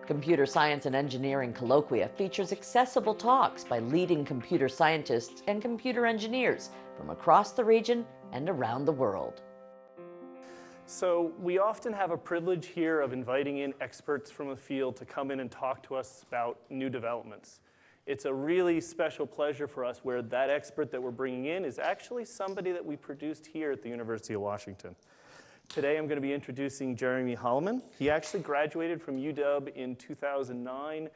Computer Science and Engineering Colloquia features accessible talks by leading computer scientists and computer engineers from across the region and around the world. So we often have a privilege here of inviting in experts from the field to come in and talk to us about new developments. It's a really special pleasure for us where that expert that we're bringing in is actually somebody that we produced here at the University of Washington. Today I'm going to be introducing Jeremy Holleman. He actually graduated from UW in 2009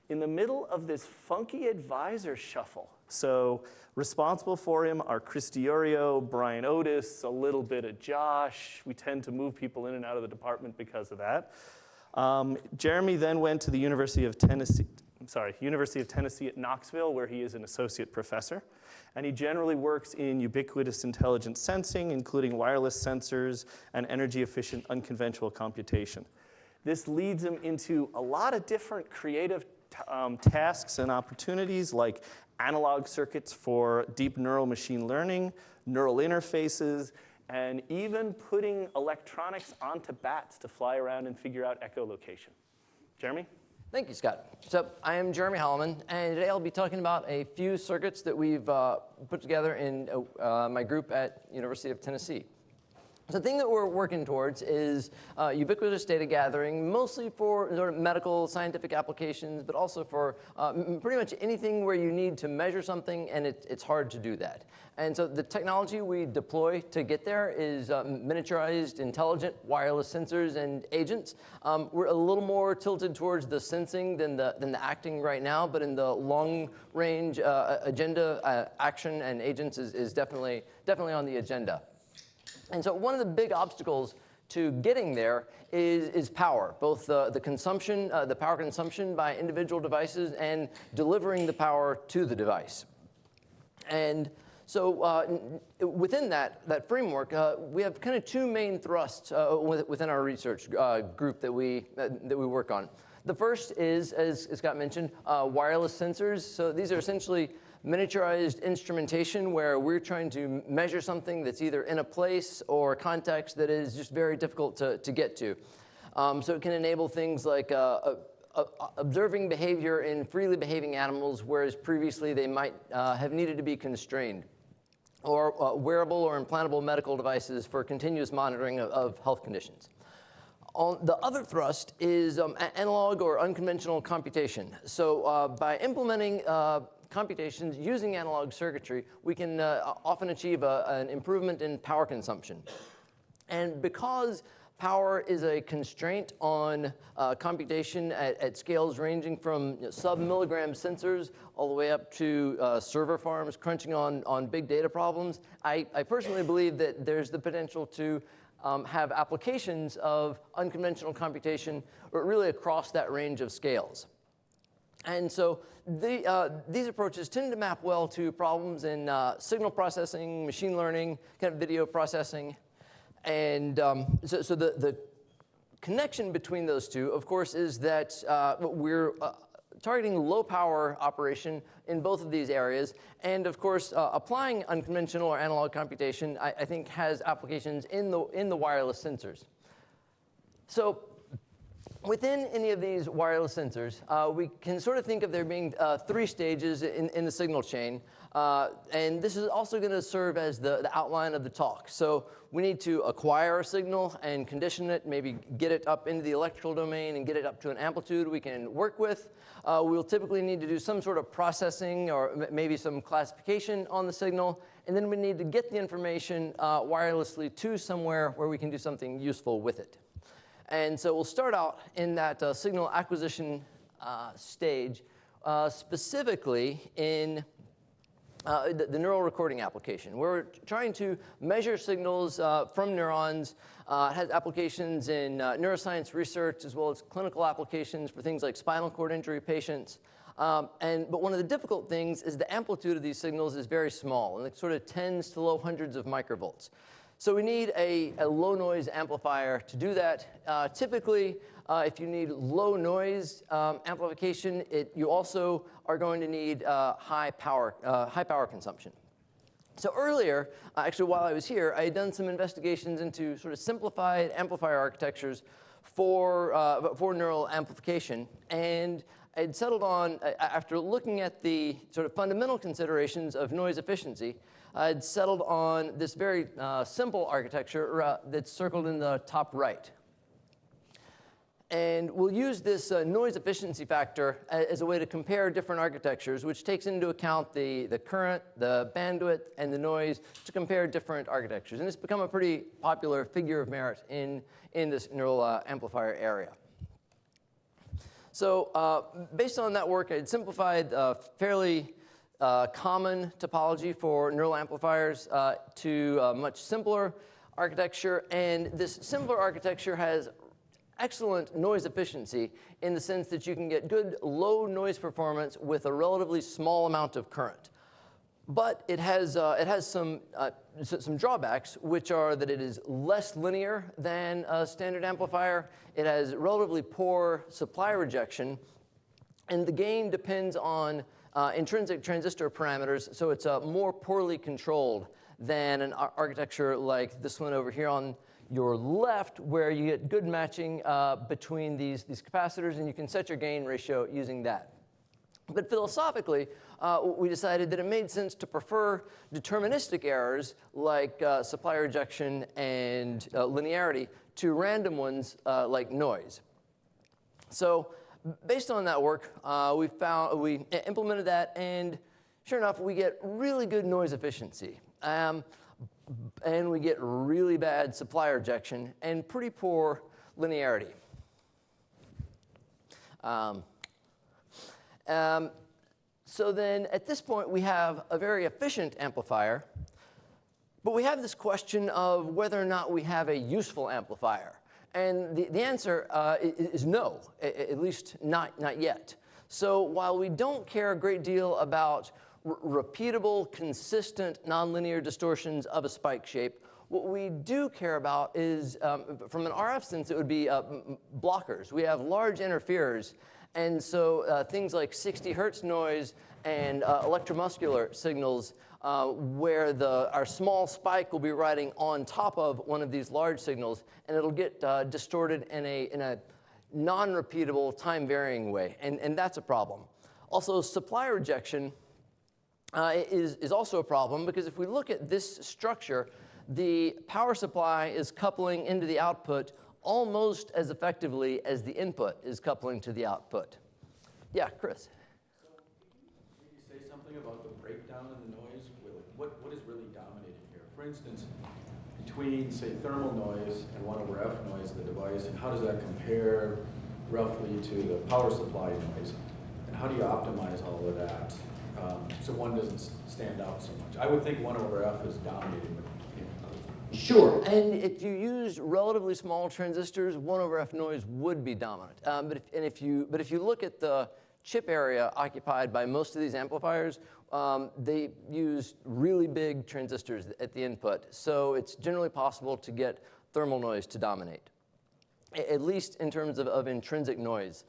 in the middle of this funky advisor shuffle. So responsible for him are Chris Diorio, Brian Otis, a little bit of Josh. We tend to move people in and out of the department because of that. Jeremy then went to the University of Tennessee at Knoxville, where he is an associate professor. And he generally works in ubiquitous intelligent sensing, including wireless sensors and energy-efficient unconventional computation. This leads him into a lot of different creative tasks and opportunities, like analog circuits for deep neural machine learning, neural interfaces, and even putting electronics onto bats to fly around and figure out echolocation. Jeremy? Thank you, Scott. So I am Jeremy Holleman, and today I'll be talking about a few circuits that we've put together in my group at University of Tennessee. So the thing that we're working towards is ubiquitous data gathering, mostly for sort of medical, scientific applications, but also for pretty much anything where you need to measure something and it's hard to do that. And so the technology we deploy to get there is miniaturized, intelligent wireless sensors and agents. We're a little more tilted towards the sensing than the acting right now, but in the long-range agenda, action and agents is definitely on the agenda. And so one of the big obstacles to getting there is power, both the consumption, the power consumption by individual devices and delivering the power to the device. And so within that framework, we have kind of two main thrusts within our research group that we work on. The first is, as Scott mentioned, wireless sensors. So these are essentially miniaturized instrumentation where we're trying to measure something that's either in a place or a context that is just very difficult to get to. So it can enable things like observing behavior in freely behaving animals, whereas previously they might have needed to be constrained, or wearable or implantable medical devices for continuous monitoring of health conditions. The other thrust is analog or unconventional computation. So by implementing computations using analog circuitry, we can often achieve an improvement in power consumption. And because power is a constraint on computation at scales ranging from sub-milligram sensors all the way up to server farms crunching on big data problems, I personally believe that there's the potential to have applications of unconventional computation really across that range of scales. And so these approaches tend to map well to problems in signal processing, machine learning, kind of video processing. And so the connection between those two, of course, is that we're targeting low power operation in both of these areas. And of course, applying unconventional or analog computation, I think, has applications in the wireless sensors. So within any of these wireless sensors, we can sort of think of there being three stages in the signal chain. And this is also going to serve as the outline of the talk. So we need to acquire a signal and condition it, maybe get it up into the electrical domain and get it up to an amplitude we can work with. We'll typically need to do some sort of processing or maybe some classification on the signal. And then we need to get the information wirelessly to somewhere where we can do something useful with it. And so we'll start out in that signal acquisition stage, specifically in the neural recording application. We're trying to measure signals from neurons. It has applications in neuroscience research as well as clinical applications for things like spinal cord injury patients. But one of the difficult things is the amplitude of these signals is very small, and it sort of tens to low hundreds of microvolts. So we need a low noise amplifier to do that. Typically, if you need low noise amplification, you also are going to need high power consumption. So earlier, actually while I was here, I had done some investigations into sort of simplified amplifier architectures for neural amplification. And I'd settled on, after looking at the sort of fundamental considerations of noise efficiency, I'd settled on this very simple architecture that's circled in the top right. And we'll use this noise efficiency factor as a way to compare different architectures, which takes into account the current, the bandwidth, and the noise to compare different architectures. And it's become a pretty popular figure of merit in this neural amplifier area. So based on that work, I'd simplified fairly common topology for neural amplifiers to a much simpler architecture. And this simpler architecture has excellent noise efficiency in the sense that you can get good low noise performance with a relatively small amount of current. But it has some drawbacks, which are that it is less linear than a standard amplifier. It has relatively poor supply rejection. And the gain depends on intrinsic transistor parameters, so it's more poorly controlled than an architecture like this one over here on your left, where you get good matching between these capacitors, and you can set your gain ratio using that. But philosophically, we decided that it made sense to prefer deterministic errors like supply rejection and linearity to random ones like noise. So based on that work, we implemented that, and sure enough, we get really good noise efficiency. And we get really bad supply rejection and pretty poor linearity. So then at this point, we have a very efficient amplifier. But we have this question of whether or not we have a useful amplifier. And the answer is no, at least not yet. So while we don't care a great deal about repeatable, consistent, nonlinear distortions of a spike shape, what we do care about is, from an RF sense, it would be blockers. We have large interferers, and so things like 60 hertz noise and electromuscular signals, where our small spike will be riding on top of one of these large signals, and it'll get distorted in a non-repeatable, time-varying way, and that's a problem. Also, supply rejection is also a problem, because if we look at this structure, the power supply is coupling into the output almost as effectively as the input is coupling to the output. Yeah, Chris? So can you say something about the breakdown in the noise? What is really dominating here? For instance, between, say, thermal noise and 1/f noise of the device, and how does that compare roughly to the power supply noise? And how do you optimize all of that so one doesn't stand out so much? I would think 1/f is dominating. Sure, and if you use relatively small transistors, 1/f noise would be dominant. But if you look at the chip area occupied by most of these amplifiers, they use really big transistors at the input. So it's generally possible to get thermal noise to dominate, at least in terms of intrinsic noise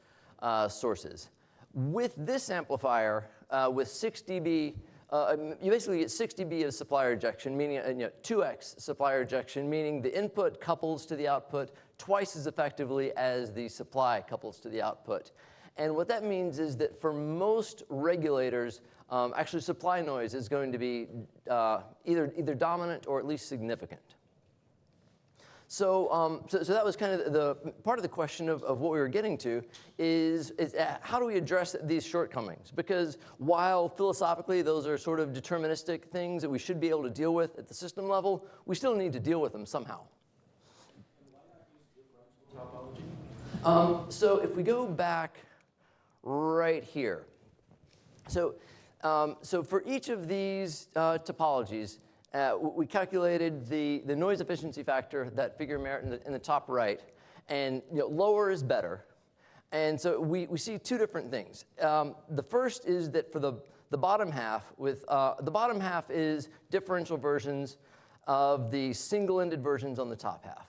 sources. With this amplifier, with 6 dB, you basically get 6 dB of supply rejection, meaning 2x supply rejection, meaning the input couples to the output twice as effectively as the supply couples to the output. And what that means is that for most regulators, actually supply noise is going to be either dominant or at least significant. So that was kind of the part of the question of what we were getting to is how do we address these shortcomings? Because while philosophically those are sort of deterministic things that we should be able to deal with at the system level, we still need to deal with them somehow. And why not use differential topology? So if we go back right here, so for each of these topologies, we calculated the noise efficiency factor, that figure of merit in the top right, and lower is better. And so we see two different things. The first is that for the bottom half, the bottom half is differential versions of the single-ended versions on the top half.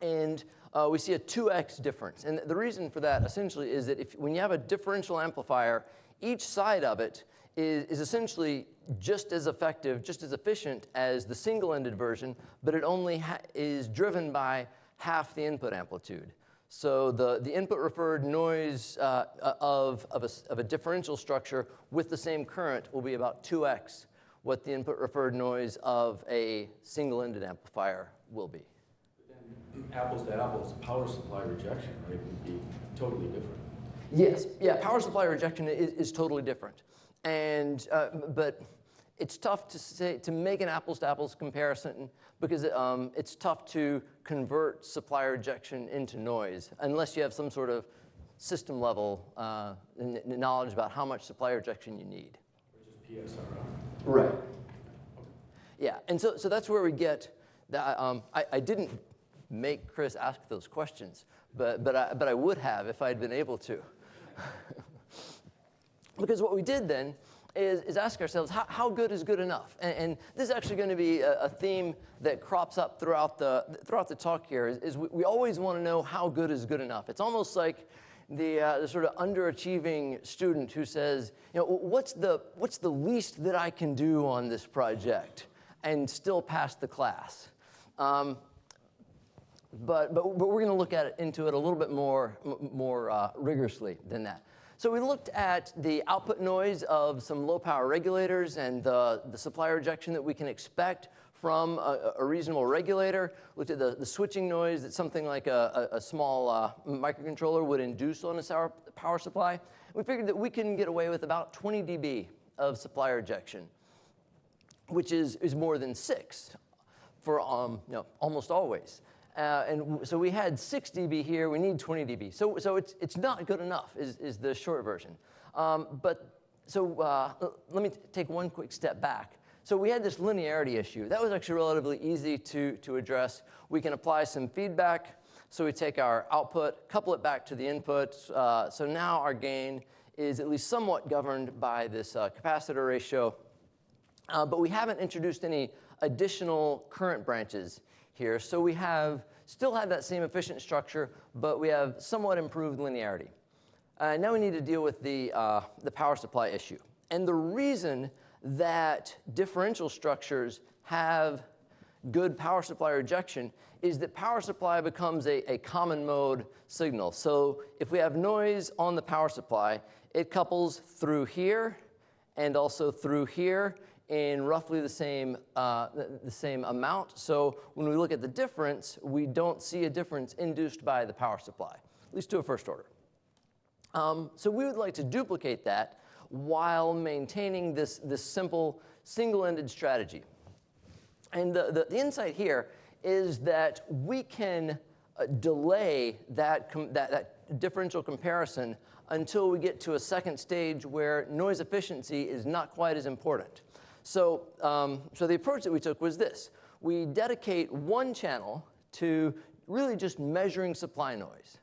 And we see a 2x difference. And the reason for that essentially is that when you have a differential amplifier, each side of it is essentially just as effective, just as efficient as the single-ended version, but it only is driven by half the input amplitude. So the input referred noise of a differential structure with the same current will be about 2x what the input referred noise of a single-ended amplifier will be. But then apples to apples, power supply rejection, right, would be totally different. Yes, yeah, power supply rejection is totally different. And, but it's tough to make an apples-to-apples comparison because it's tough to convert supply rejection into noise unless you have some sort of system-level knowledge about how much supply rejection you need. Which is PSRR. Right. Yeah, and so that's where we get that. I didn't make Chris ask those questions, but I would have if I'd been able to. Because what we did then is ask ourselves, how good is good enough? And this is actually going to be a theme that crops up throughout the talk here, is we always want to know how good is good enough. It's almost like the sort of underachieving student who says, you know, what's the least that I can do on this project and still pass the class? But we're going to look into it a little bit more rigorously than that. So we looked at the output noise of some low power regulators and the supply rejection that we can expect from a reasonable regulator. Looked at the switching noise that something like a small microcontroller would induce on a power supply. We figured that we can get away with about 20 dB of supply rejection, which is more than 6 for almost always. And so we had 6 dB here. We need 20 dB. So it's not good enough is the short version. Let me take one quick step back. So we had this linearity issue. That was actually relatively easy to address. We can apply some feedback. So we take our output, couple it back to the input. So now our gain is at least somewhat governed by this capacitor ratio. But we haven't introduced any additional current branches here. So we still have that same efficient structure, but we have somewhat improved linearity. Now we need to deal with the power supply issue. And the reason that differential structures have good power supply rejection is that power supply becomes a common mode signal. So if we have noise on the power supply, it couples through here and also through here in roughly the same amount. So when we look at the difference, we don't see a difference induced by the power supply, at least to a first order. So we would like to duplicate that while maintaining this simple single-ended strategy. And the insight here is that we can delay that differential comparison until we get to a second stage where noise efficiency is not quite as important. So the approach that we took was this. We dedicate one channel to really just measuring supply noise.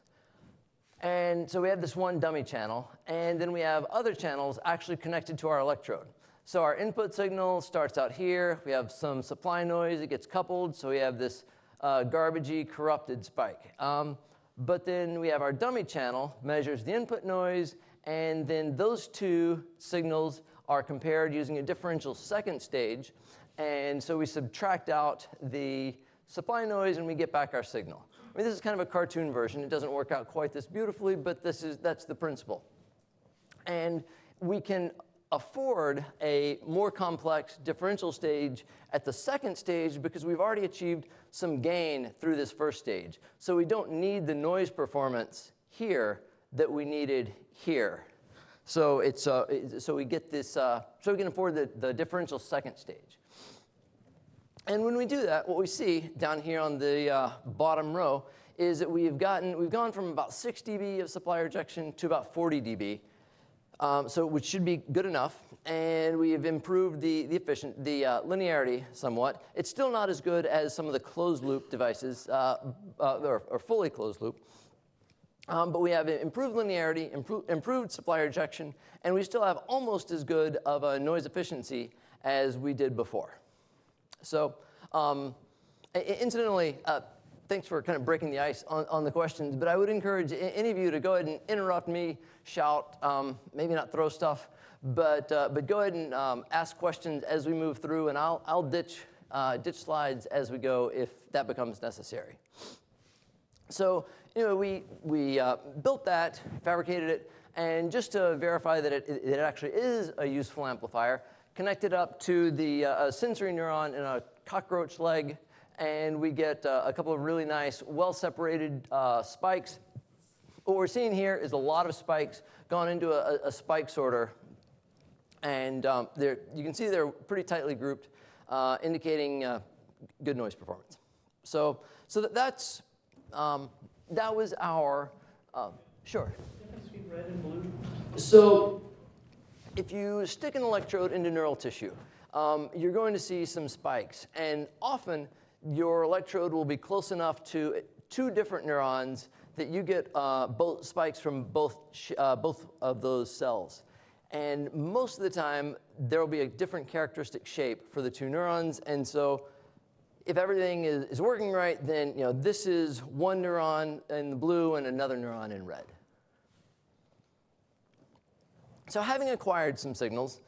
And so we have this one dummy channel, and then we have other channels actually connected to our electrode. So our input signal starts out here. We have some supply noise. It gets coupled, so we have this garbagey, corrupted spike. But then we have our dummy channel, measures the input noise, and then those two signals are compared using a differential second stage. And so we subtract out the supply noise, and we get back our signal. I mean, this is kind of a cartoon version. It doesn't work out quite this beautifully, but that's the principle. And we can afford a more complex differential stage at the second stage because we've already achieved some gain through this first stage. So we don't need the noise performance here that we needed here. So so we get this. So we can afford the differential second stage. And when we do that, what we see down here on the bottom row is that we've gone from about 6 dB of supply rejection to about 40 dB, which should be good enough. And we have improved the linearity somewhat. It's still not as good as some of the closed loop devices, or fully closed loop. But we have improved linearity, improved supply rejection, and we still have almost as good of a noise efficiency as we did before. So, incidentally, thanks for kind of breaking the ice on the questions, but I would encourage any of you to go ahead and interrupt me, shout, maybe not throw stuff, but go ahead and ask questions as we move through, and I'll ditch slides as we go if that becomes necessary. So we built that, fabricated it, and just to verify that it actually is a useful amplifier, connected up to the sensory neuron in a cockroach leg, and we get a couple of really nice, well-separated spikes. What we're seeing here is a lot of spikes gone into a spike sorter, and you can see they're pretty tightly grouped, indicating good noise performance. So that was our, sure. Difference between red and blue? So if you stick an electrode into neural tissue, you're going to see some spikes. And often, your electrode will be close enough to two different neurons that you get both spikes from both of those cells. And most of the time, there will be a different characteristic shape for the two neurons. And so if everything is working right, then this is one neuron in the blue and another neuron in red. So having acquired some signals,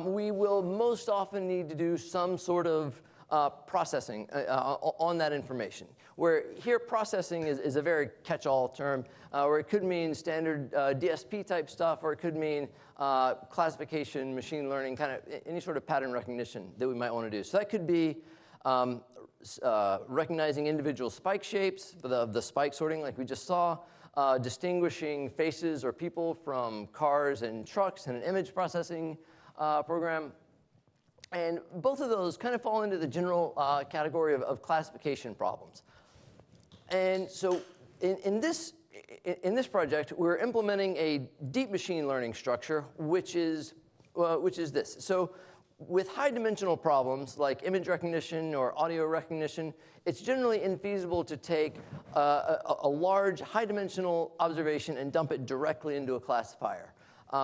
we will most often need to do some sort of processing on that information. Where here processing is a very catch-all term, where it could mean standard DSP type stuff, or it could mean classification, machine learning, kind of any sort of pattern recognition that we might want to do. So that could be recognizing individual spike shapes, the spike sorting like we just saw, distinguishing faces or people from cars and trucks in an image processing program. And both of those kind of fall into the general category of classification problems. And so in this project, we're implementing a deep machine learning structure, which is this. So with high dimensional problems like image recognition or audio recognition, it's generally infeasible to take a large high dimensional observation and dump it directly into a classifier.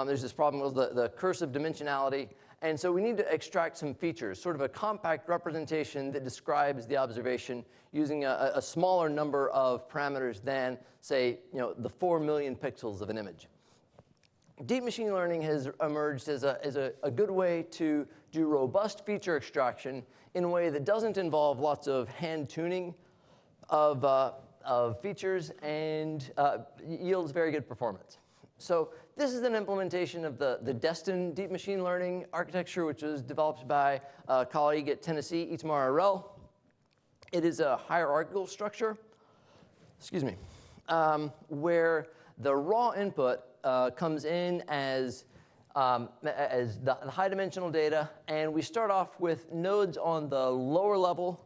There's this problem with the curse of dimensionality. And so we need to extract some features, sort of a compact representation that describes the observation using a smaller number of parameters than, say, the 4 million pixels of an image. Deep machine learning has emerged as a good way to do robust feature extraction in a way that doesn't involve lots of hand tuning of features and yields very good performance. So this is an implementation of the Destin deep machine learning architecture, which was developed by a colleague at Tennessee, Itamar Arel. It is a hierarchical structure, where the raw input comes in as the high dimensional data, and we start off with nodes on the lower level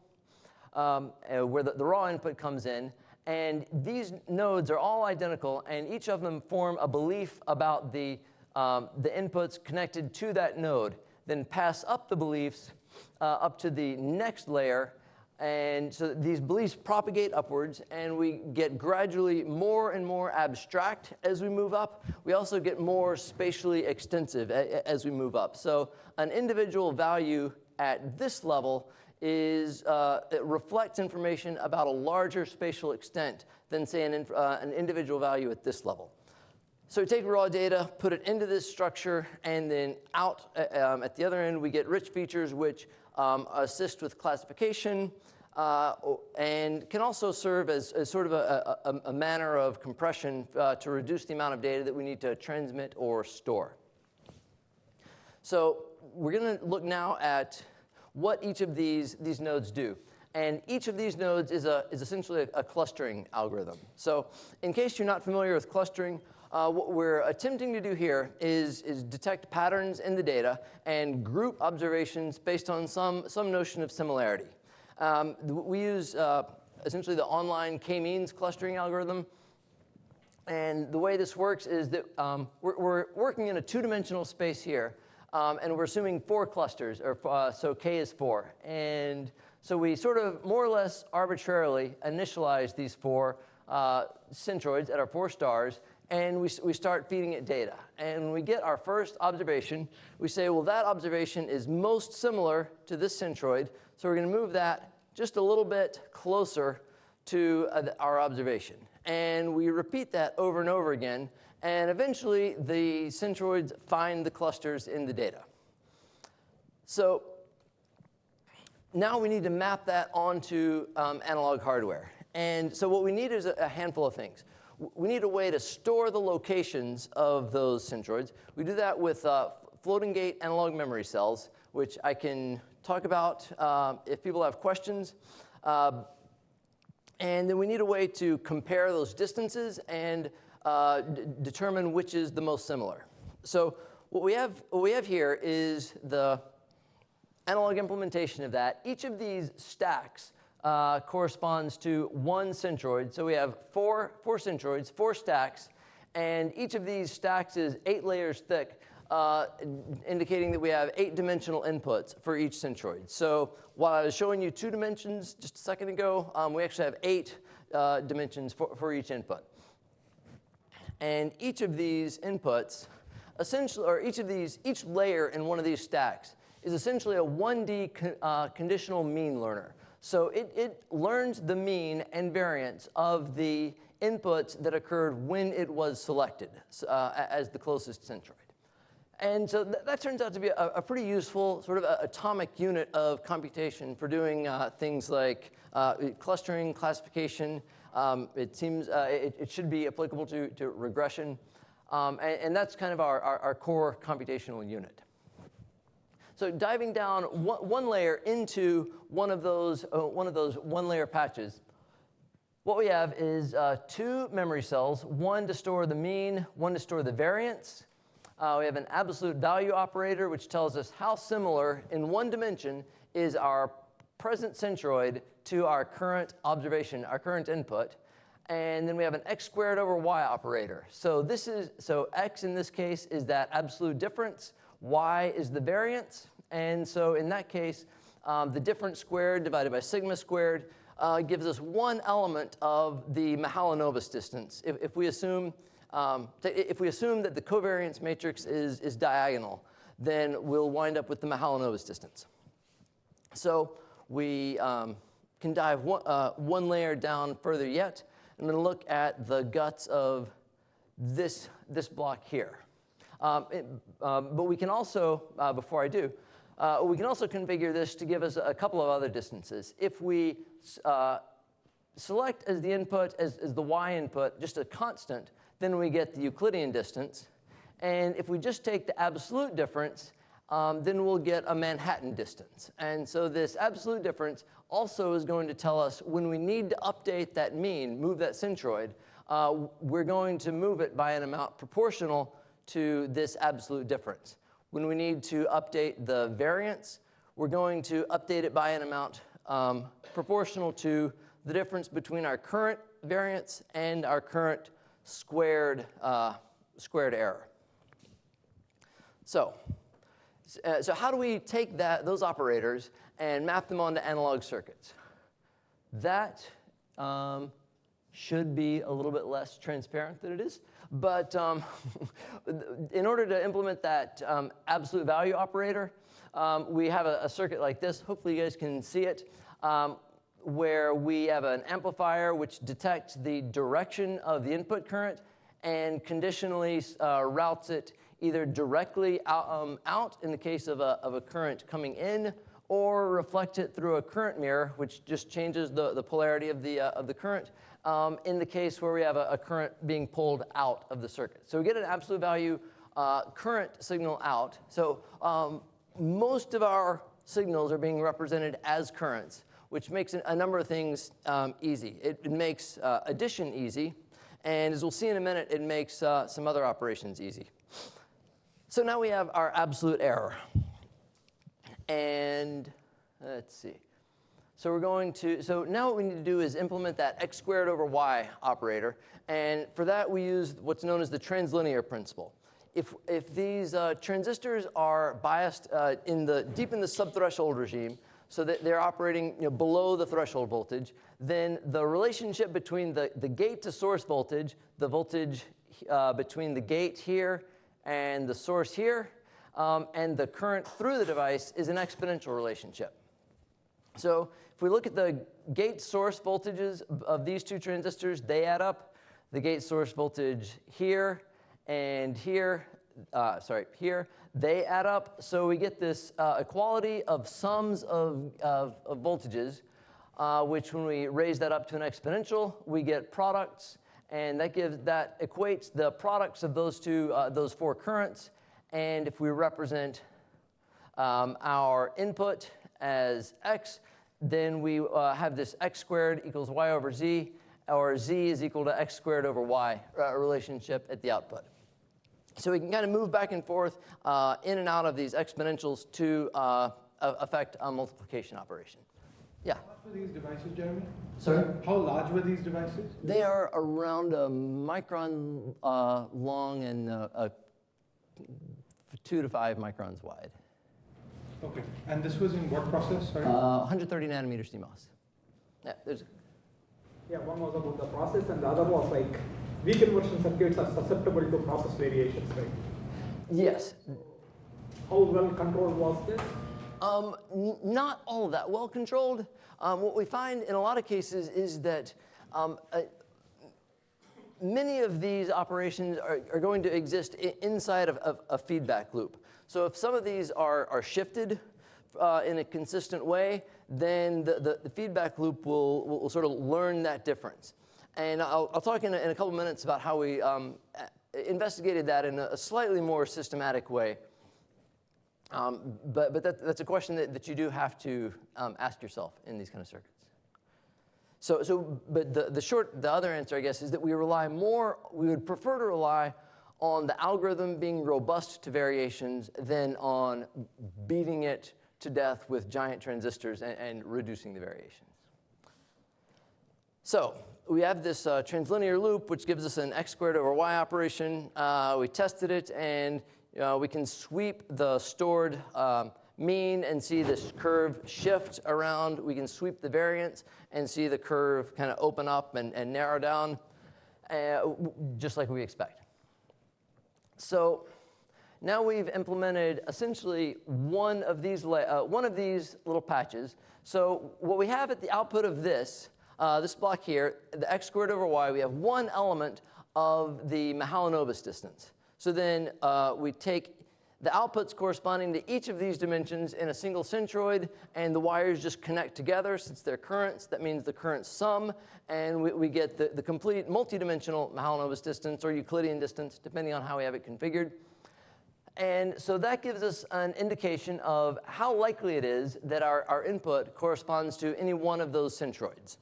where the raw input comes in. And these nodes are all identical, and each of them form a belief about the inputs connected to that node, then pass up the beliefs up to the next layer. And so these beliefs propagate upwards, and we get gradually more and more abstract as we move up. We also get more spatially extensive as we move up. So an individual value at this level it reflects information about a larger spatial extent than, say, an individual value at this level. So we take raw data, put it into this structure, and then out at the other end, we get rich features which assist with classification and can also serve as sort of a manner of compression to reduce the amount of data that we need to transmit or store. So we're going to look now at what each of these nodes do. And each of these nodes is essentially a clustering algorithm. So in case you're not familiar with clustering, what we're attempting to do here is detect patterns in the data and group observations based on some notion of similarity. We use essentially the online k-means clustering algorithm. And the way this works is that we're working in a two-dimensional space here. And we're assuming 4 clusters, so k is 4. And so we sort of more or less arbitrarily initialize these 4 centroids at our 4 stars, and we start feeding it data. And when we get our first observation, we say, well, that observation is most similar to this centroid, so we're going to move that just a little bit closer to our observation. And we repeat that over and over again. And eventually, the centroids find the clusters in the data. So now we need to map that onto analog hardware. And so what we need is a handful of things. We need a way to store the locations of those centroids. We do that with floating gate analog memory cells, which I can talk about if people have questions. And then we need a way to compare those distances and determine which is the most similar. So what we have here is the analog implementation of that. Each of these stacks corresponds to one centroid. So we have four centroids, 4 stacks, and each of these stacks is 8 layers thick, indicating that we have 8-dimensional inputs for each centroid. So while I was showing you 2 dimensions just a second ago, we actually have 8 dimensions for each input. And each of these inputs, essentially, or each layer in one of these stacks is essentially a 1D conditional mean learner. So it learns the mean and variance of the inputs that occurred when it was selected as the closest centroid. And so that turns out to be a pretty useful sort of atomic unit of computation for doing things like clustering, classification. It seems it should be applicable to regression. And that's kind of our core computational unit. So diving down one layer into one of those one-layer patches, what we have is 2 memory cells, one to store the mean, one to store the variance. We have an absolute value operator, which tells us how similar in one dimension is our present centroid to our current observation, our current input. And then we have an x squared over y operator. So x in this case is that absolute difference. Y is the variance. And so in that case, the difference squared divided by sigma squared gives us one element of the Mahalanobis distance. If we assume that the covariance matrix is diagonal, then we'll wind up with the Mahalanobis distance. So we can dive one layer down further yet. I'm going to look at the guts of this block here. But we can also, before I do, we can also configure this to give us a couple of other distances. If we select as the input, as the y input, just a constant, then we get the Euclidean distance. And if we just take the absolute difference, then we'll get a Manhattan distance. And so this absolute difference also is going to tell us when we need to update that mean, move that centroid, we're going to move it by an amount proportional to this absolute difference. When we need to update the variance, we're going to update it by an amount proportional to the difference between our current variance and our current squared error. So how do we take those operators and map them onto analog circuits? That should be a little bit less transparent than it is. But in order to implement that absolute value operator, we have a circuit like this. Hopefully you guys can see it, where we have an amplifier which detects the direction of the input current and conditionally routes it either directly out in the case of a current coming in, or reflect it through a current mirror, which just changes the polarity of the current, in the case where we have a current being pulled out of the circuit. So we get an absolute value current signal out. So most of our signals are being represented as currents, which makes a number of things easy. It makes addition easy, and as we'll see in a minute, it makes some other operations easy. So now we have our absolute error. And let's see. So now what we need to do is implement that x squared over y operator. And for that, we use what's known as the TransLinear Principle. If these transistors are biased deep in the subthreshold regime, so that they're operating below the threshold voltage, then the relationship between the gate to source voltage, the voltage between the gate here and the source here, and the current through the device is an exponential relationship. So if we look at the gate source voltages of these two transistors, they add up. The gate source voltage here and here, here, they add up. So we get this equality of sums of voltages. which when we raise that up to an exponential, we get products, and that equates the products of those four currents. And if we represent our input as x, then we have this x squared equals y over z, or z is equal to x squared over y relationship at the output. So we can kind of move back and forth in and out of these exponentials to affect a multiplication operation. Yeah? How large were these devices, Jeremy? Sorry? How large were these devices? They are around a micron long and 2 to 5 microns wide. Okay. And this was in what process? Sorry. 130 nanometer CMOS. Yeah, Yeah, one was about the process, and the other was like weak inversion circuits are susceptible to process variations, right? yes. How well controlled was this? Not all that well controlled. What we find in a lot of cases is that many of these operations are going to exist inside of a feedback loop. So if some of these are shifted in a consistent way, then the feedback loop will sort of learn that difference. And I'll talk in a couple minutes about how we investigated that in a slightly more systematic way. But that's a question that you do have to ask yourself in these kind of circuits. But the other answer, I guess, is that we would prefer to rely on the algorithm being robust to variations than on beating it to death with giant transistors and reducing the variations. So we have this translinear loop, which gives us an x squared over y operation. We tested it, and we can sweep the stored mean and see this curve shift around. We can sweep the variance and see the curve kind of open up and narrow down, just like we expect. So now we've implemented essentially one of these little patches. So what we have at the output of this block here, the x squared over y, we have one element of the Mahalanobis distance. So then we take the outputs corresponding to each of these dimensions in a single centroid, and the wires just connect together since they're currents. That means the current sum, and we get the complete multidimensional Mahalanobis distance or Euclidean distance, depending on how we have it configured. And so that gives us an indication of how likely it is that our input corresponds to any one of those centroids.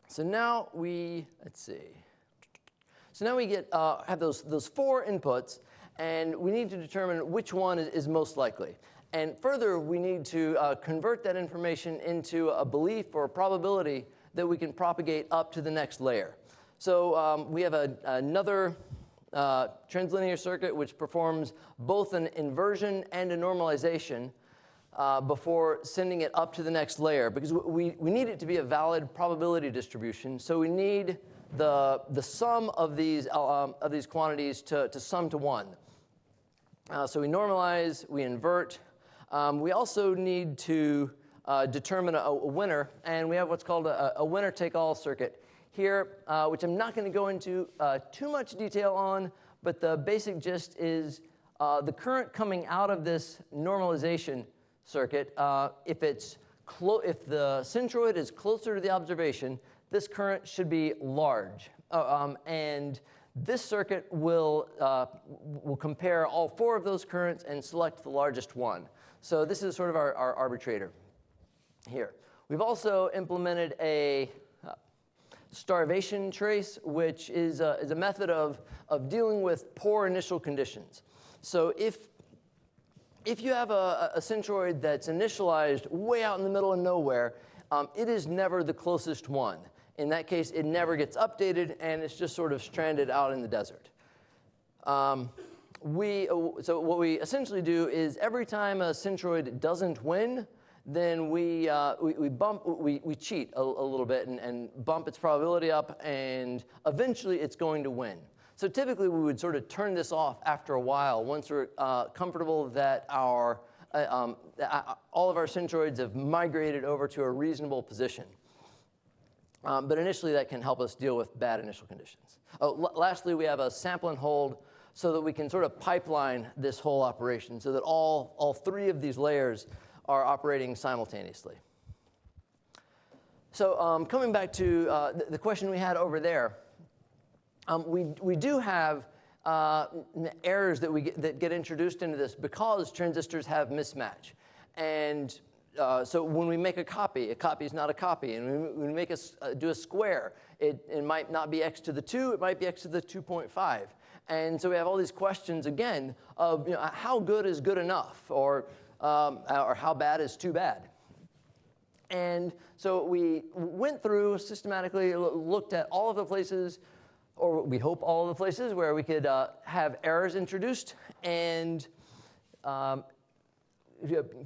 So now let's see. So now we have those four inputs, and we need to determine which one is most likely. And further, we need to convert that information into a belief or a probability that we can propagate up to the next layer. So we have another TransLinear circuit which performs both an inversion and a normalization before sending it up to the next layer, because we need it to be a valid probability distribution. So we need the sum of these quantities to sum to 1. So we normalize, we invert. We also need to determine a winner, and we have what's called a winner-take-all circuit here, which I'm not going to go into too much detail on, but the basic gist is the current coming out of this normalization circuit, if the centroid is closer to the observation, this current should be large. And this circuit will compare all four of those currents and select the largest one. So this is sort of our arbitrator here. We've also implemented a starvation trace, which is a method of dealing with poor initial conditions. So if you have a centroid that's initialized way out in the middle of nowhere, it is never the closest one. In that case, it never gets updated, and it's just sort of stranded out in the desert. So what we essentially do is every time a centroid doesn't win, then we cheat a little bit and bump its probability up, and eventually it's going to win. So typically we would sort of turn this off after a while once we're comfortable that all of our centroids have migrated over to a reasonable position. But initially that can help us deal with bad initial conditions. Lastly, we have a sample and hold so that we can sort of pipeline this whole operation so that all three of these layers are operating simultaneously. So coming back to the question we had over there, we do have errors that get introduced into this because transistors have mismatch. And so when we make a copy is not a copy. And when we make do a square, it might not be x to the 2, it might be x to the 2.5. And so we have all these questions, again, of how good is good enough, or how bad is too bad. And so we went through systematically, looked at all of the places, or we hope all of the places where we could have errors introduced, and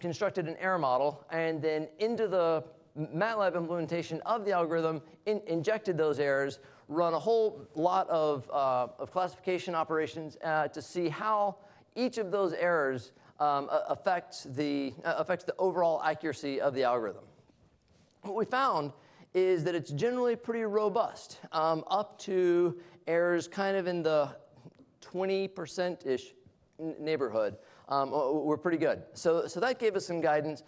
constructed an error model, and then into the MATLAB implementation of the algorithm, injected those errors, run a whole lot of classification operations to see how each of those errors affects the overall accuracy of the algorithm. What we found is that it's generally pretty robust, up to errors kind of in the 20%-ish neighborhood. We're pretty good. So that gave us some guidance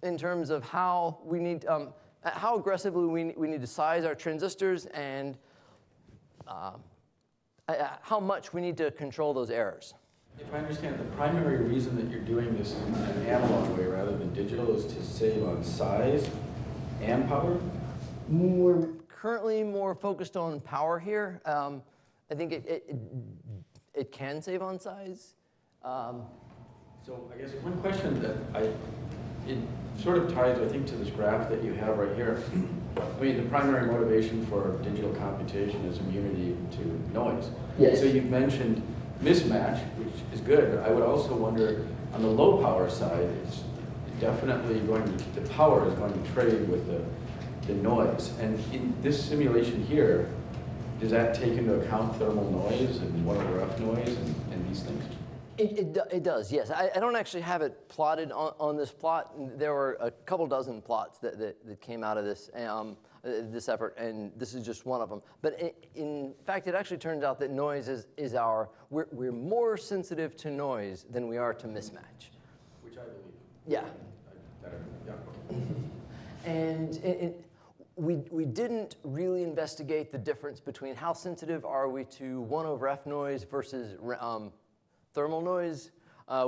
in terms of how we need, how aggressively we need to size our transistors, and how much we need to control those errors. If I understand, the primary reason that you're doing this in an analog way rather than digital is to save on size and power? We're currently more focused on power here. I think it can save on size. So I guess one question that it sort of ties, I think, to this graph that you have right here. I mean, the primary motivation for digital computation is immunity to noise. Yes. So you've mentioned mismatch, which is good, but I would also wonder, on the low power side, it's definitely going to, the power is going to trade with the noise. And in this simulation here, does that take into account thermal noise and 1 over F noise and these things? It does, yes. I don't actually have it plotted on this plot. There were a couple dozen plots that came out of this this effort, and this is just one of them. But in fact, it actually turns out that noise is we're more sensitive to noise than we are to mismatch. Which I believe. Yeah. Yeah. And we didn't really investigate the difference between how sensitive are we to 1 over F noise versus thermal noise.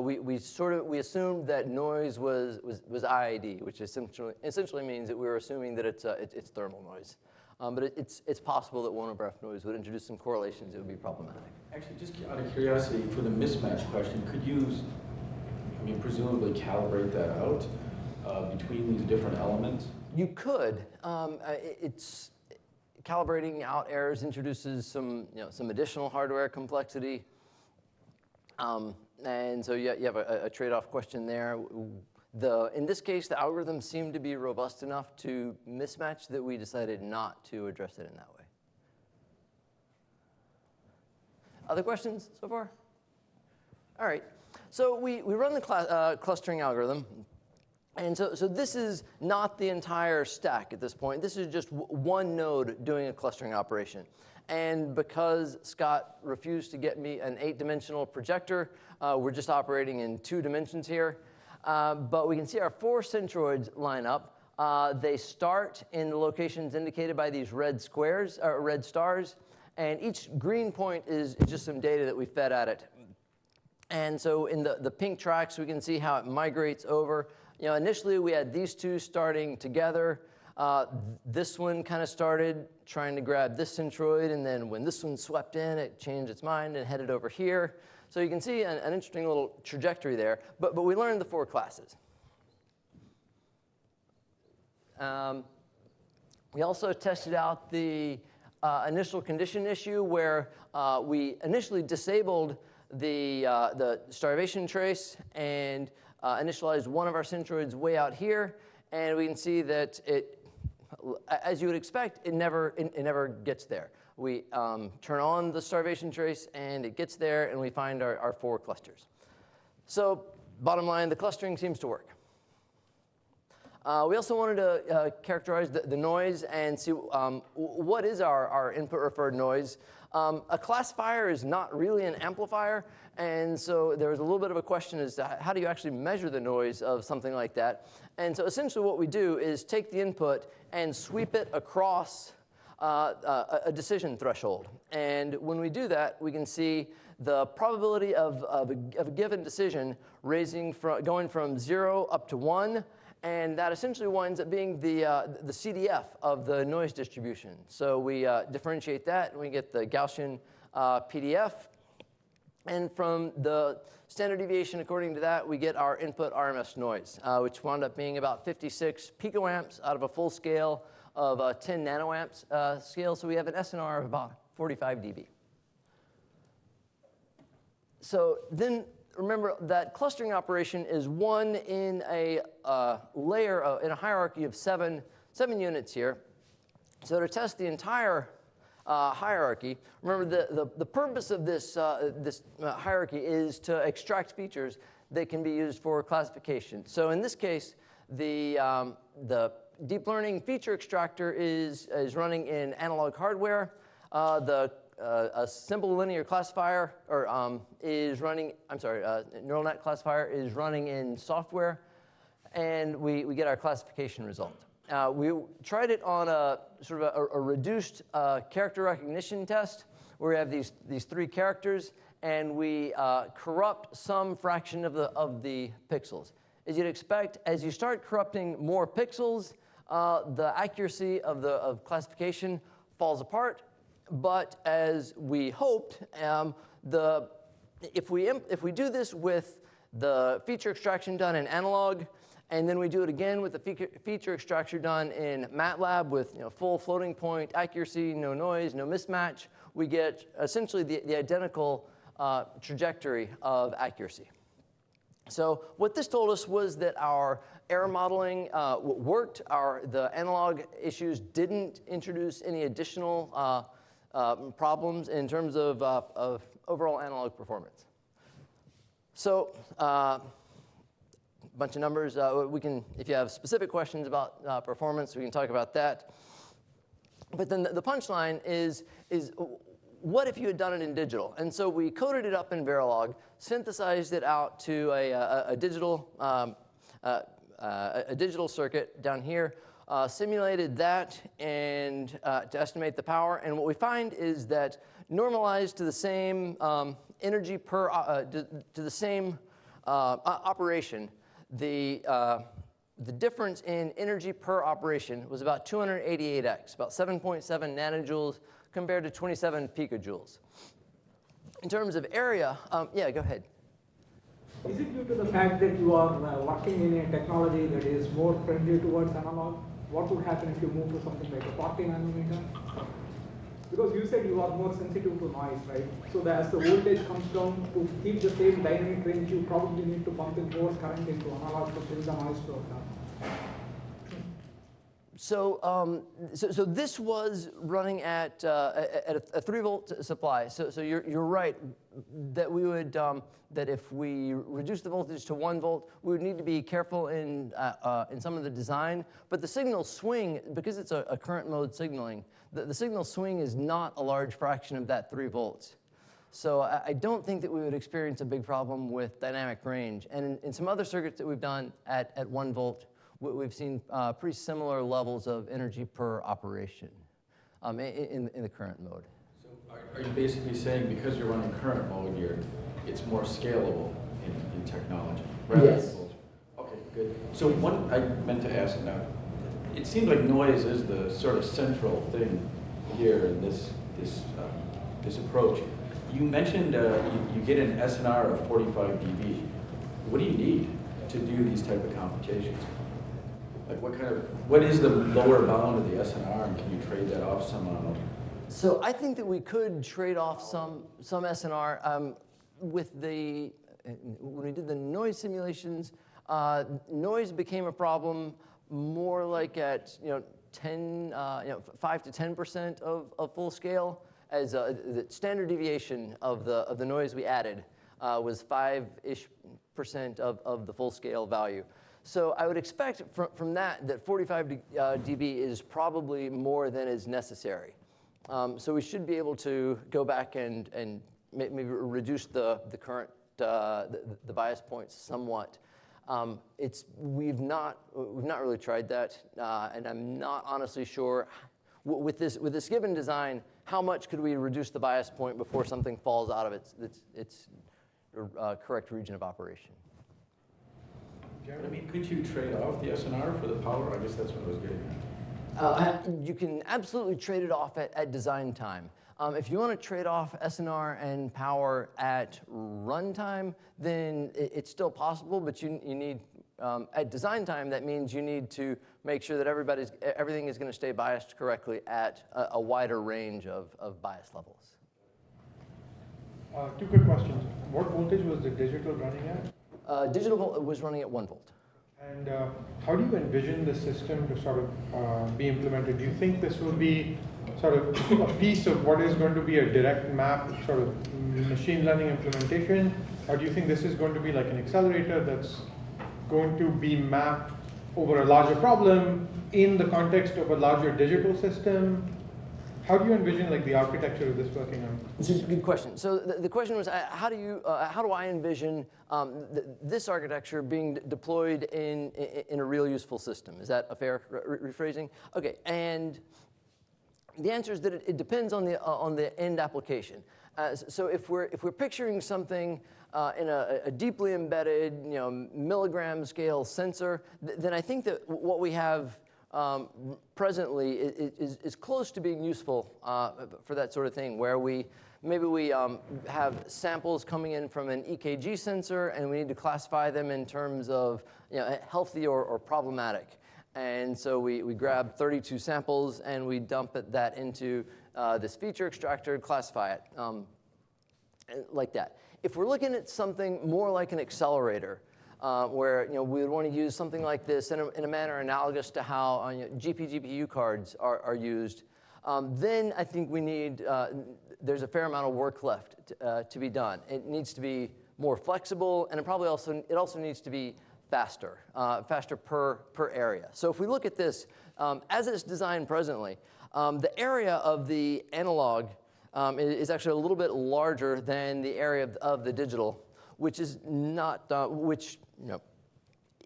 We assumed that noise was IID, which essentially means that we were assuming that it's thermal noise. But it's possible that 1 over F noise would introduce some correlations that would be problematic. Actually, just out of curiosity, for the mismatch question, could you, presumably calibrate that out between these different elements? You could. It's calibrating out errors introduces some additional hardware complexity. And so you have a trade-off question there. In this case, the algorithms seem to be robust enough to mismatch that we decided not to address it in that way. Other questions so far? All right. So we run the clustering algorithm. And so this is not the entire stack at this point. This is just one node doing a clustering operation. And because Scott refused to get me an 8-dimensional projector, we're just operating in 2 dimensions here. But we can see our 4 centroids line up. They start in the locations indicated by these red squares, or red stars. And each green point is just some data that we fed at it. And so in the pink tracks, we can see how it migrates over. Initially, we had these 2 starting together. This one kind of started trying to grab this centroid, and then when this one swept in, it changed its mind and headed over here. So you can see an interesting little trajectory there. But we learned the 4 classes. We also tested out the initial condition issue, where we initially disabled the starvation trace and initialized one of our centroids way out here, and we can see that as you would expect, it never gets there. We turn on the starvation trace, and it gets there, and we find our 4 clusters. So bottom line, the clustering seems to work. We also wanted to characterize the noise and see what is our input referred noise. A classifier is not really an amplifier, and so there was a little bit of a question as to how do you actually measure the noise of something like that. And so essentially what we do is take the input and sweep it across a decision threshold. And when we do that, we can see the probability of a given decision going from 0 up to 1, and that essentially winds up being the CDF of the noise distribution. So we differentiate that, and we get the Gaussian PDF. And from the standard deviation according to that, we get our input RMS noise, which wound up being about 56 picoamps out of a full scale of 10 nanoamps scale. So we have an SNR of about 45 dB. So then remember that clustering operation is one in a layer, in a hierarchy of seven units here. So to test the entire hierarchy, remember the purpose of this hierarchy is to extract features that can be used for classification. So in this case, the deep learning feature extractor is running in analog hardware. A simple linear classifier is running, neural net classifier is running in software, and we get our classification result. We tried it on a sort of a reduced character recognition test where we have these 3 characters, and we corrupt some fraction of the pixels. As you'd expect, as you start corrupting more pixels, the accuracy of classification falls apart. But as we hoped, if we do this with the feature extraction done in analog, and then we do it again with the feature extraction done in MATLAB with full floating point accuracy, no noise, no mismatch, we get essentially the identical trajectory of accuracy. So what this told us was that our error modeling worked. The analog issues didn't introduce any additional problems in terms of overall analog performance. So a bunch of numbers. We can, if you have specific questions about performance, we can talk about that. But then the punchline is what if you had done it in digital? And so we coded it up in Verilog, synthesized it out to a digital circuit down here, simulated that and to estimate the power. And what we find is that normalized to the same energy per to the same operation, the difference in energy per operation was about 288x, about 7.7 nanojoules compared to 27 picojoules. In terms of area, yeah, go ahead. Is it due to the fact that you are working in a technology that is more friendly towards analog? What would happen if you move to something like a 40 nanometer? Because you said you are more sensitive to noise, right? So that as the voltage comes down, to keep the same dynamic range, you probably need to pump in more current into analog to bring the noise flow down. So, so this was running at a 3-volt supply. So you're right that we would that if we reduce the voltage to 1 volt, we would need to be careful in some of the design. But the signal swing, because it's a current mode signaling, the signal swing is not a large fraction of that 3 volts. So I don't think that we would experience a big problem with dynamic range. And in some other circuits that we've done at 1 volt, we've seen pretty similar levels of energy per operation in the current mode. So are you basically saying because you're running current mode, it's more scalable in technology? Yes. Okay, good. So one I meant to ask now, it seems like noise is the sort of central thing here in this approach. You mentioned you get an SNR of 45 dB. What do you need to do these type of computations? Like what is the lower bound of the SNR, and can you trade that off somehow? So I think that we could trade off some SNR with when we did the noise simulations. Noise became a problem more like at 5 to 10% of full scale, as the standard deviation of the noise we added was 5-ish% of the full scale value. So I would expect from that 45 dB is probably more than is necessary. So we should be able to go back and maybe reduce the current, the bias points somewhat. We've not really tried that, and I'm not honestly sure with this given design how much could we reduce the bias point before something falls out of its correct region of operation. I mean, could you trade off the SNR for the power? I guess that's what I was getting at. You can absolutely trade it off at design time. If you want to trade off SNR and power at runtime, then it's still possible, but you need, at design time, that means you need to make sure that everything is going to stay biased correctly at a wider range of bias levels. Two quick questions. What voltage was the digital running at? Digital was running at 1 volt. And how do you envision the system to sort of be implemented? Do you think this will be sort of a piece of what is going to be a direct map sort of machine learning implementation? Or do you think this is going to be like an accelerator that's going to be mapped over a larger problem in the context of a larger digital system? How do you envision like the architecture of this working on? It's a good question. So the question was, how do I envision this architecture being deployed in a real useful system? Is that a fair rephrasing? Okay, and the answer is that it depends on the end application. So if we're picturing something in a deeply embedded, milligram scale sensor, then I think that what we have presently is close to being useful for that sort of thing, where maybe we have samples coming in from an EKG sensor, and we need to classify them in terms of healthy or problematic. And so we grab 32 samples, and we dump that into this feature extractor, classify it like that. If we're looking at something more like an accelerator, where we would want to use something like this in a manner analogous to how GPU cards are used, then I think we need, there's a fair amount of work left to be done. It needs to be more flexible, and it also needs to be faster per area. So if we look at this, as it's designed presently, the area of the analog is actually a little bit larger than the area of the digital, which is not,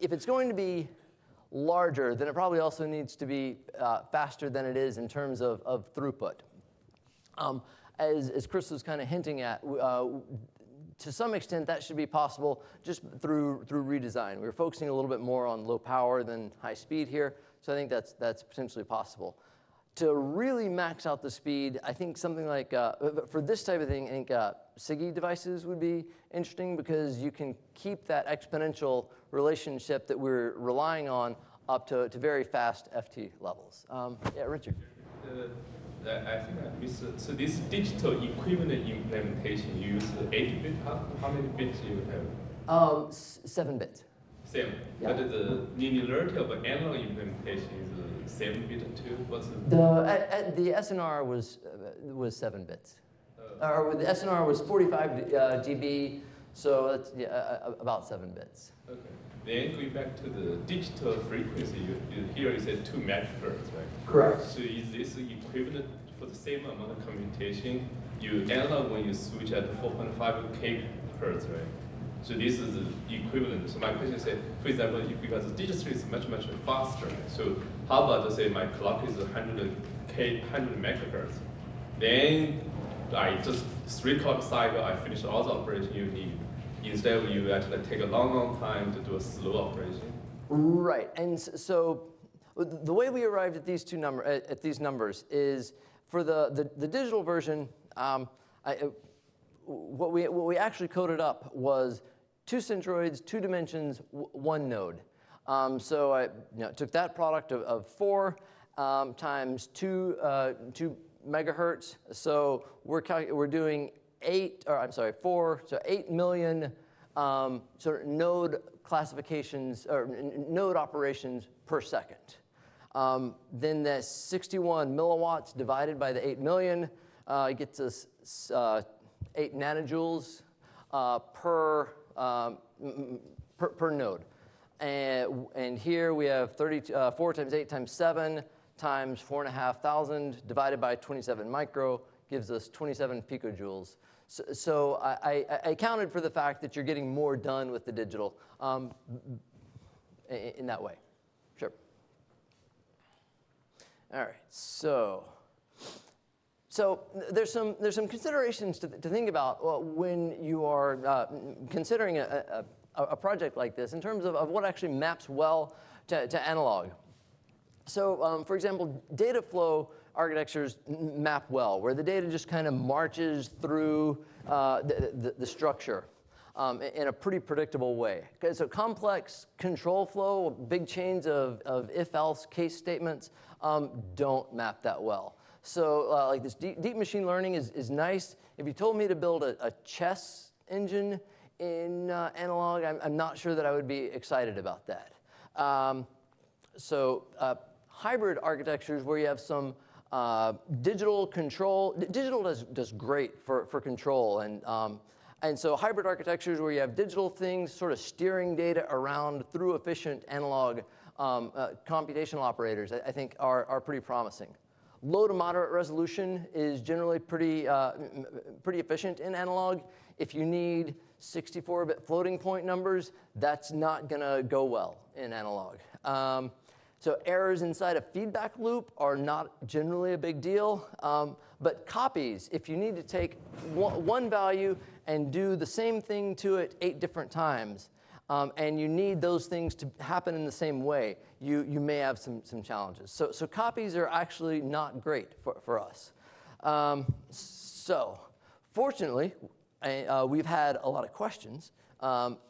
if it's going to be larger, then it probably also needs to be faster than it is in terms of throughput. As Chris was kind of hinting at, to some extent that should be possible just through redesign. We were focusing a little bit more on low power than high speed here, so I think that's potentially possible. To really max out the speed, I think something like, for this type of thing, I think SiGe devices would be interesting, because you can keep that exponential relationship that we're relying on up to very fast FT levels. Yeah, Richard. I think I missed it. So this digital equipment implementation, you use 8-bit. How many bits you have? 7 bits. 7. Yeah. But the linearity of analog implementation is 7-bit too. What's The SNR was 7 bits. Or the SNR was 45 dB, so that's about 7 bits. Okay. Then going back to the digital frequency, here you said 2 megahertz, right? Correct. So is this equivalent for the same amount of computation? You analog when you switch at 4.5 kHz, right? So this is the equivalent. So my question is, for example, because the digital is much faster. So how about, say, my clock is 100 megahertz? Then I just 3 clock cycle, I finish all the operation you need. Instead, you actually take a long time to do a slow operation. Right, and so the way we arrived at these these numbers is for the digital version. What we actually coded up was 2 centroids, 2 dimensions, 1 node. So I took that product of 4 times 2 megahertz. So we're doing 4, so 8 million sort of node classifications or node operations per second. Then the 61 milliwatts divided by the 8 million gets us 8 nanojoules per node. And here we have 4 times 8 times 7 times 4,500 divided by 27 micro gives us 27 picojoules. So I accounted for the fact that you're getting more done with the digital in that way. Sure. All right. So there's some considerations to think about when you are considering a project like this in terms of what actually maps well to analog. So for example, data flow architectures map well, where the data just kind of marches through the structure in a pretty predictable way. Okay, so complex control flow, big chains of if-else case statements don't map that well. So like this deep machine learning is nice. If you told me to build a chess engine in analog, I'm not sure that I would be excited about that. Hybrid architectures where you have some digital control. Digital does great for control, and so hybrid architectures where you have digital things sort of steering data around through efficient analog computational operators, I think are pretty promising. Low to moderate resolution is generally pretty efficient in analog. If you need 64-bit floating point numbers, that's not going to go well in analog. So errors inside a feedback loop are not generally a big deal. But copies, if you need to take one value and do the same thing to it 8 different times, and you need those things to happen in the same way, you may have some challenges. So copies are actually not great for us. Fortunately, we've had a lot of questions.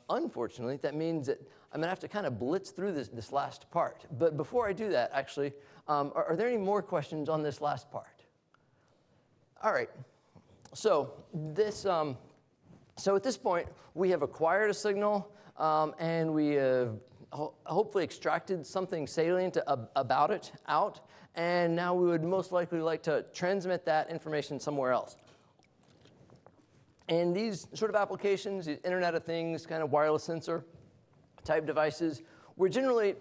Unfortunately, that means that I'm going to have to kind of blitz through this last part. But before I do that, actually, are there any more questions on this last part? All right. So at this point, we have acquired a signal, and we have hopefully extracted something salient about it out. And now we would most likely like to transmit that information somewhere else. And these sort of applications, these Internet of Things, kind of wireless sensor type devices, we're generally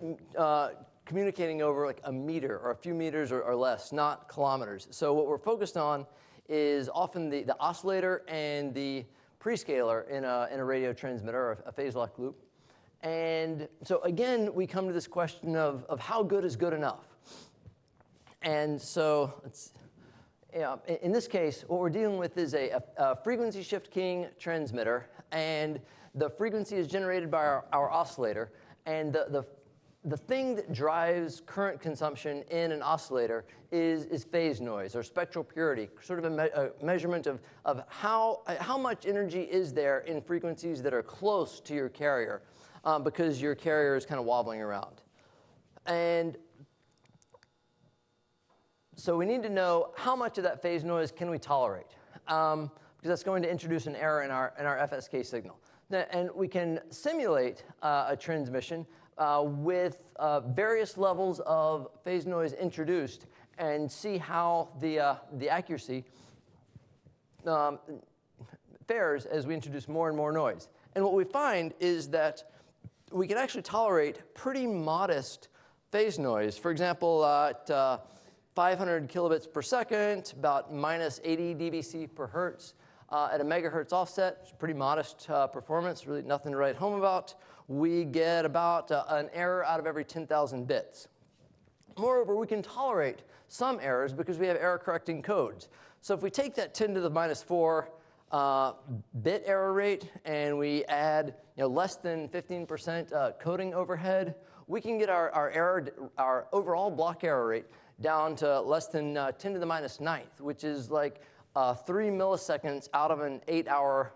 communicating over like a meter or a few meters or less, not kilometers. So what we're focused on is often the oscillator and the prescaler in a radio transmitter or a phase lock loop. And so again, we come to this question of how good is good enough. And so in this case, what we're dealing with is a frequency shift keying transmitter, and the frequency is generated by our oscillator, and the thing that drives current consumption in an oscillator is phase noise or spectral purity, sort of a measurement of how much energy is there in frequencies that are close to your carrier, because your carrier is kind of wobbling around. And so we need to know how much of that phase noise can we tolerate, because that's going to introduce an error in our FSK signal. And we can simulate a transmission with various levels of phase noise introduced and see how the accuracy fares as we introduce more and more noise. And what we find is that we can actually tolerate pretty modest phase noise. For example, at 500 kilobits per second, about minus 80 dBc per hertz. At a megahertz offset, it's pretty modest performance, really nothing to write home about. We get about an error out of every 10,000 bits. Moreover, we can tolerate some errors because we have error-correcting codes. So if we take that 10 to the minus 4 bit error rate and we add less than 15% coding overhead, we can get our overall block error rate down to less than 10 to the minus 9th, which is like 3 milliseconds out of an 8-hour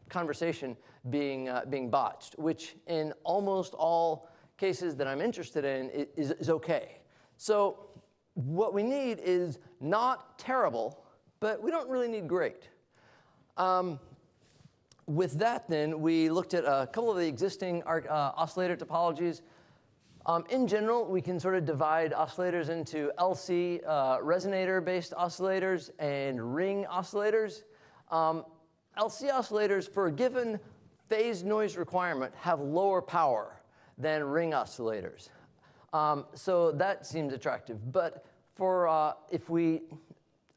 conversation being botched, which in almost all cases that I'm interested in is okay. So what we need is not terrible, but we don't really need great. With that, then, we looked at a couple of the existing oscillator topologies. In general, we can sort of divide oscillators into LC resonator-based oscillators and ring oscillators. LC oscillators, for a given phase noise requirement, have lower power. than ring oscillators. So that seems attractive. But for if we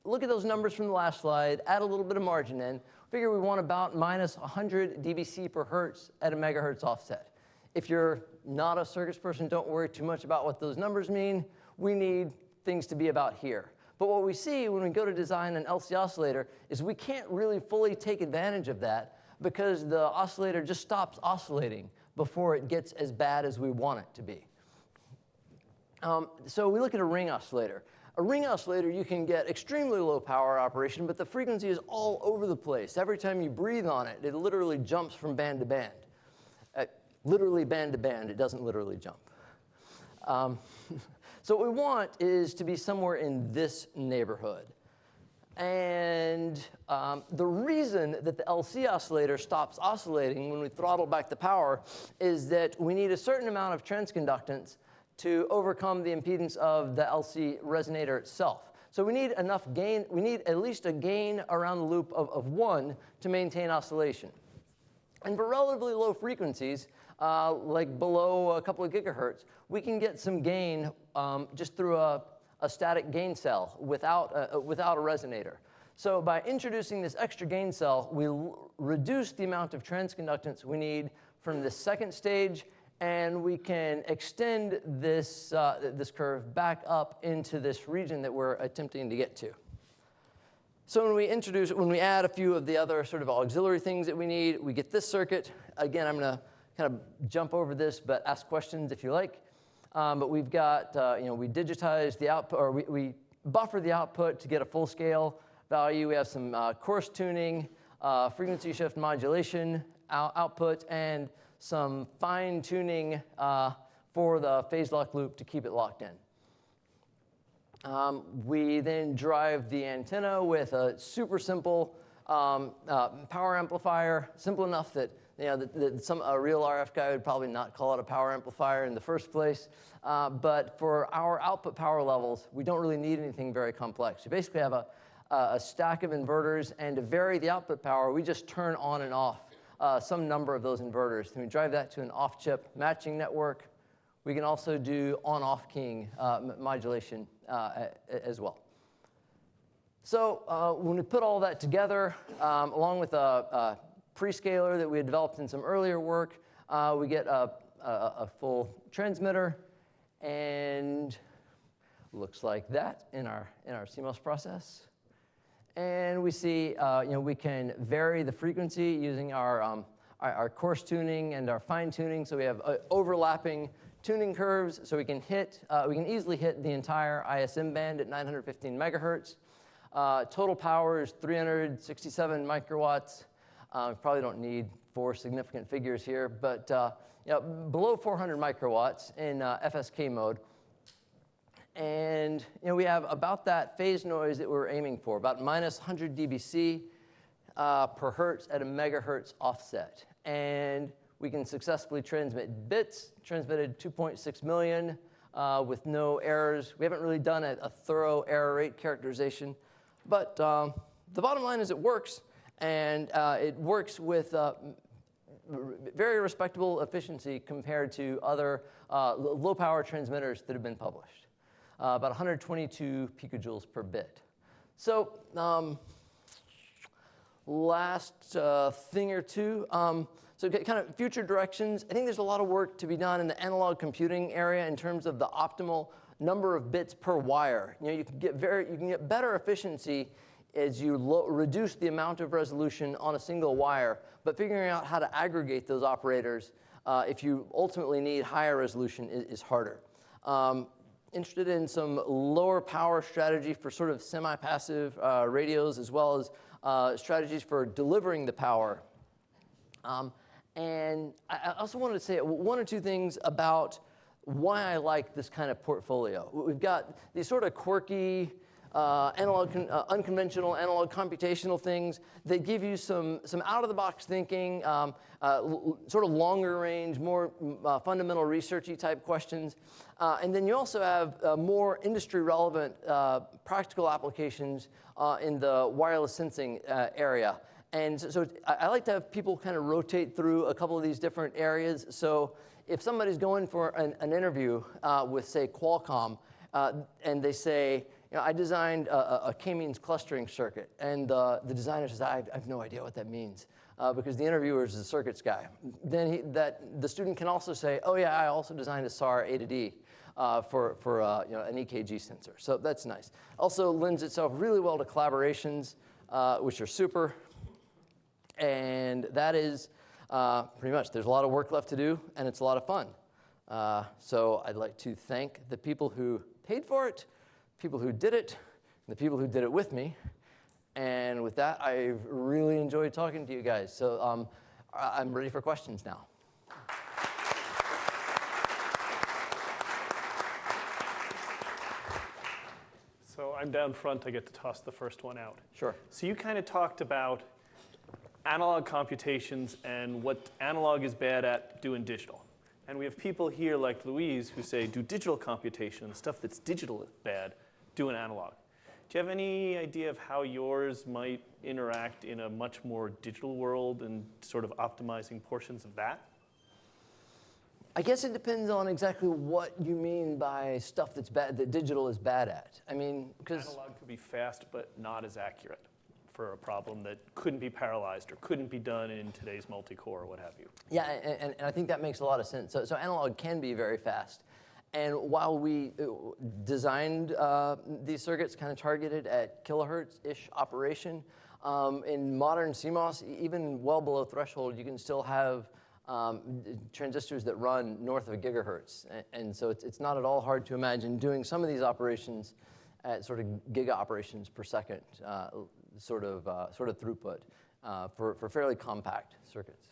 look at those numbers from the last slide, add a little bit of margin in, figure we want about minus 100 dBc per hertz at a megahertz offset. If you're not a circuits person, don't worry too much about what those numbers mean. We need things to be about here. But what we see when we go to design an LC oscillator is we can't really fully take advantage of that because the oscillator just stops oscillating before it gets as bad as we want it to be. So we look at a ring oscillator. A ring oscillator, you can get extremely low power operation, but the frequency is all over the place. Every time you breathe on it, it literally jumps from band to band. Literally band to band, it doesn't literally jump. So what we want is to be somewhere in this neighborhood. And the reason that the LC oscillator stops oscillating when we throttle back the power is that we need a certain amount of transconductance to overcome the impedance of the LC resonator itself. So we need enough gain, we need at least a gain around the loop of 1 to maintain oscillation. And for relatively low frequencies, like below a couple of gigahertz, we can get some gain just through a static gain cell without a resonator. So by introducing this extra gain cell, we reduce the amount of transconductance we need from the second stage, and we can extend this, this curve back up into this region that we're attempting to get to. So when we add a few of the other sort of auxiliary things that we need, we get this circuit. Again, I'm going to kind of jump over this, but ask questions if you like. But we've got, we digitize the output, or we buffer the output to get a full scale value. We have some coarse tuning, frequency shift modulation output, and some fine tuning for the phase lock loop to keep it locked in. We then drive the antenna with a super simple power amplifier, simple enough that a real RF guy would probably not call it a power amplifier in the first place. But for our output power levels, we don't really need anything very complex. We basically have a stack of inverters, and to vary the output power, we just turn on and off some number of those inverters. And we drive that to an off-chip matching network. We can also do on-off keying modulation as well. So when we put all that together, along with a prescaler that we had developed in some earlier work, we get a full transmitter, and looks like that in our CMOS process. And we see we can vary the frequency using our coarse tuning and our fine tuning. So we have overlapping tuning curves, so we can easily hit the entire ISM band at 915 megahertz. Total power is 367 microwatts. Probably don't need 4 significant figures here, but below 400 microwatts in FSK mode. And we have about that phase noise that we're aiming for, about minus 100 dBc per hertz at a megahertz offset. And we can successfully transmit bits, transmitted 2.6 million with no errors. We haven't really done a thorough error rate characterization, but the bottom line is it works, and it works with very respectable efficiency compared to other low power transmitters that have been published. About 122 picojoules per bit. So last thing or two. So kind of future directions. I think there's a lot of work to be done in the analog computing area in terms of the optimal number of bits per wire. You can get better efficiency as you reduce the amount of resolution on a single wire, but figuring out how to aggregate those operators if you ultimately need higher resolution is harder. Interested in some lower power strategy for sort of semi-passive radios, as well as strategies for delivering the power. And I also wanted to say 1 or 2 things about why I like this kind of portfolio. We've got these sort of quirky, unconventional analog computational things that give you some out-of-the-box thinking, sort of longer range, more fundamental researchy type questions. And then you also have more industry-relevant practical applications in the wireless sensing area. And so I like to have people kind of rotate through a couple of these different areas. So if somebody's going for an interview with, say, Qualcomm, and they say, I designed a k-means clustering circuit, and the designer says, I have no idea what that means, because the interviewer is the circuits guy. Then the student can also say, oh yeah, I also designed a SAR A to D for an EKG sensor. So that's nice. Also lends itself really well to collaborations, which are super. And that is pretty much, there's a lot of work left to do, and it's a lot of fun. So I'd like to thank the people who paid for it, people who did it, and the people who did it with me. And with that, I've really enjoyed talking to you guys. So I'm ready for questions now. So I'm down front. I get to toss the first one out. Sure. So you kind of talked about analog computations and what analog is bad at doing digital. And we have people here like Louise who say do digital computation, stuff that's digital is bad, doing analog. Do you have any idea of how yours might interact in a much more digital world and sort of optimizing portions of that? I guess it depends on exactly what you mean by stuff that's bad, that digital is bad at. I mean, because Analog could be fast but not as accurate for a problem that couldn't be parallelized or couldn't be done in today's multi-core or what have you. yeah, and I think that makes a lot of sense. So analog can be very fast. And while we designed these circuits kind of targeted at kilohertz-ish operation, in modern CMOS, even well below threshold, you can still have transistors that run north of gigahertz. And so it's not at all hard to imagine doing some of these operations at sort of giga operations per second sort of throughput for fairly compact circuits.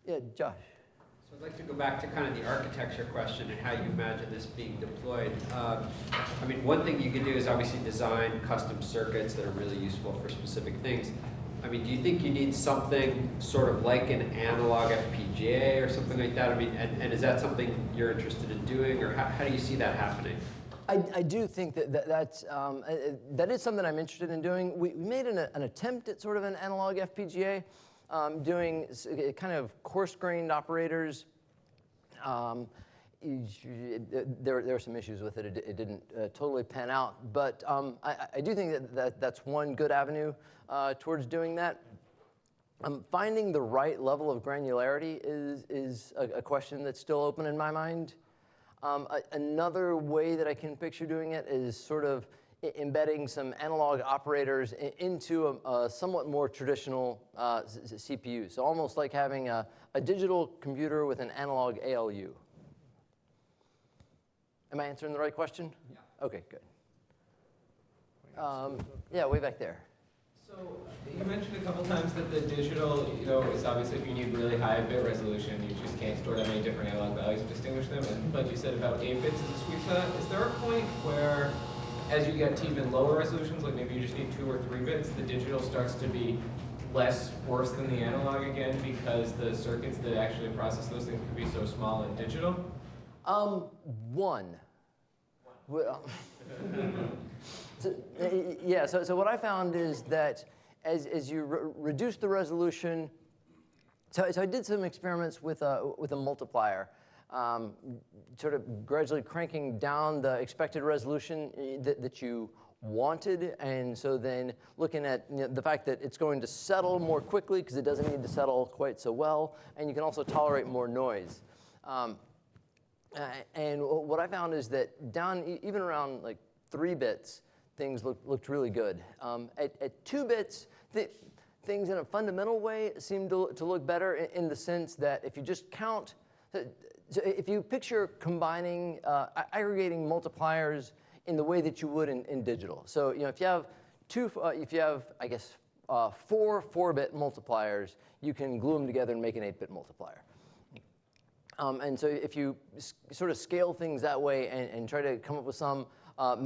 Yeah, Josh. So I'd like to go back to kind of the architecture question and how you imagine this being deployed. I mean, one thing you can do is obviously design custom circuits that are really useful for specific things. I mean, do you think you need something sort of like an analog FPGA or something like that? I mean, and is that something you're interested in doing, or how do you see that happening? I do think that is something I'm interested in doing. We made an attempt at sort of an analog FPGA, doing kind of coarse-grained operators. There were some issues with it. It didn't totally pan out. But I do think that's one good avenue towards doing that. Finding the right level of granularity is a question that's still open in my mind. Another way that I can picture doing it is sort of embedding some analog operators into a somewhat more traditional CPU. So almost like having a digital computer with an analog ALU. Am I answering the right question? Yeah. Okay, good. Yeah, way back there. So you mentioned a couple times that the digital, is obviously if you need really high bit resolution, you just can't store that many different analog values to distinguish them. But you said about 8 bits is a sweet spot. Is there a point where, as you get to even lower resolutions, like maybe you just need 2 or 3 bits, the digital starts to be less worse than the analog again because the circuits that actually process those things can be so small and digital? One. Well, so what I found is that as you reduce the resolution, so I did some experiments with a multiplier, sort of gradually cranking down the expected resolution that you wanted, and so then looking at the fact that it's going to settle more quickly because it doesn't need to settle quite so well, and you can also tolerate more noise. And what I found is that down even around like 3 bits, things looked really good. At 2 bits, things in a fundamental way seem to look better in the sense that if you just count, so if you picture combining, aggregating multipliers in the way that you would in digital. So if you have I guess 4 4-bit multipliers, you can glue them together and make an 8-bit multiplier. And so if you sort of scale things that way and try to come up with some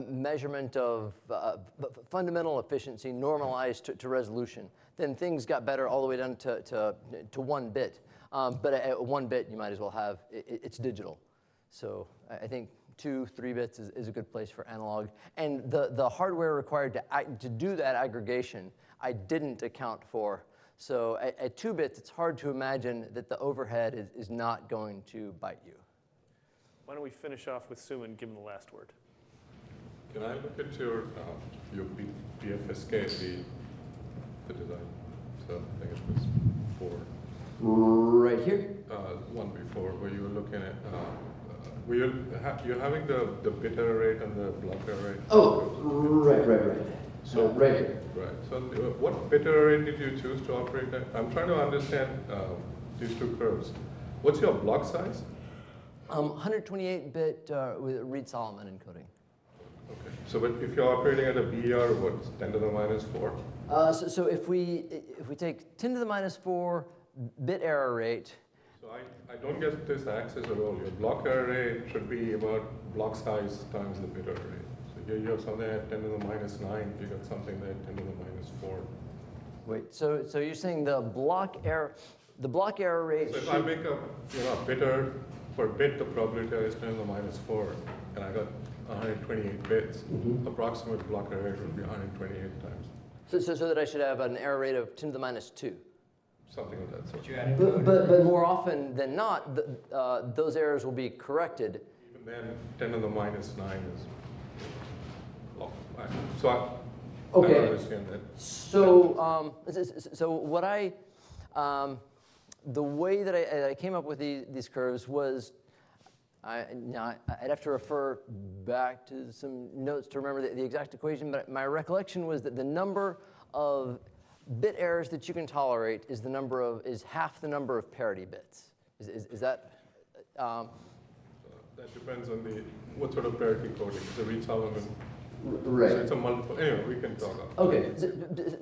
measurement of fundamental efficiency normalized to resolution, then things got better all the way down to 1 bit. But at 1 bit, you might as well have, it's digital. So I think 2, 3 bits is a good place for analog. And the hardware required to do that aggregation, I didn't account for. So at 2 bits, it's hard to imagine that the overhead is not going to bite you. Why don't we finish off with Sue and give him the last word? Can I look at your BFSK, the design? So I think it was 4. Right here? One before, where you were looking at, you're having the bit error rate and the block error rate? Oh, right. So, right here. Right. So what bit error rate did you choose to operate at? I'm trying to understand these 2 curves. What's your block size? 128-bit with read Solomon encoding. Okay. So but if you're operating at a BER, what's 10 to the minus 4? So if we take 10 to the minus 4 bit error rate. So I don't get this axis at all. Your block error rate should be about block size times the bit error rate. So here you have something at 10 to the minus 9. You got something there at 10 to the minus 4. Wait. So you're saying the block error rate. So if I make a bit error per bit, the probability is 10 to the minus 4, and I got 128 bits. Approximate block error rate would be 128 times. So that I should have an error rate of 10 to the minus 2. Something of that sort. But more often than not, those errors will be corrected. Even then, 10 to the minus 9 is. So I don't understand that. So what the way that I came up with these curves was, I'd have to refer back to some notes to remember the exact equation, but my recollection was that the number of bit errors that you can tolerate is half the number of parity bits. Is that? That depends on what sort of parity coding. The read Solomon. Right. So it's a multiple. Anyway, we can talk about. Okay,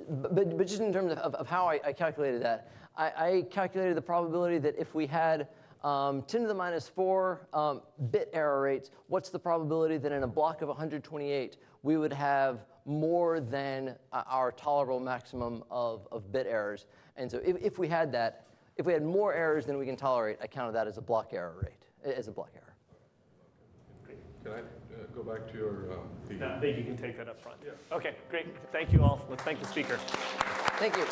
but just in terms of how I calculated that, I calculated the probability that if we had 10 to the minus 4 bit error rates, what's the probability that in a block of 128 we would have more than our tolerable maximum of bit errors? And so if we had that, if we had more errors than we can tolerate, I counted that as a block error rate, as a block error. Can I go back to your? No, I think you can take that up front. Yeah. Okay, great. Thank you all. Let's thank the speaker. Thank you.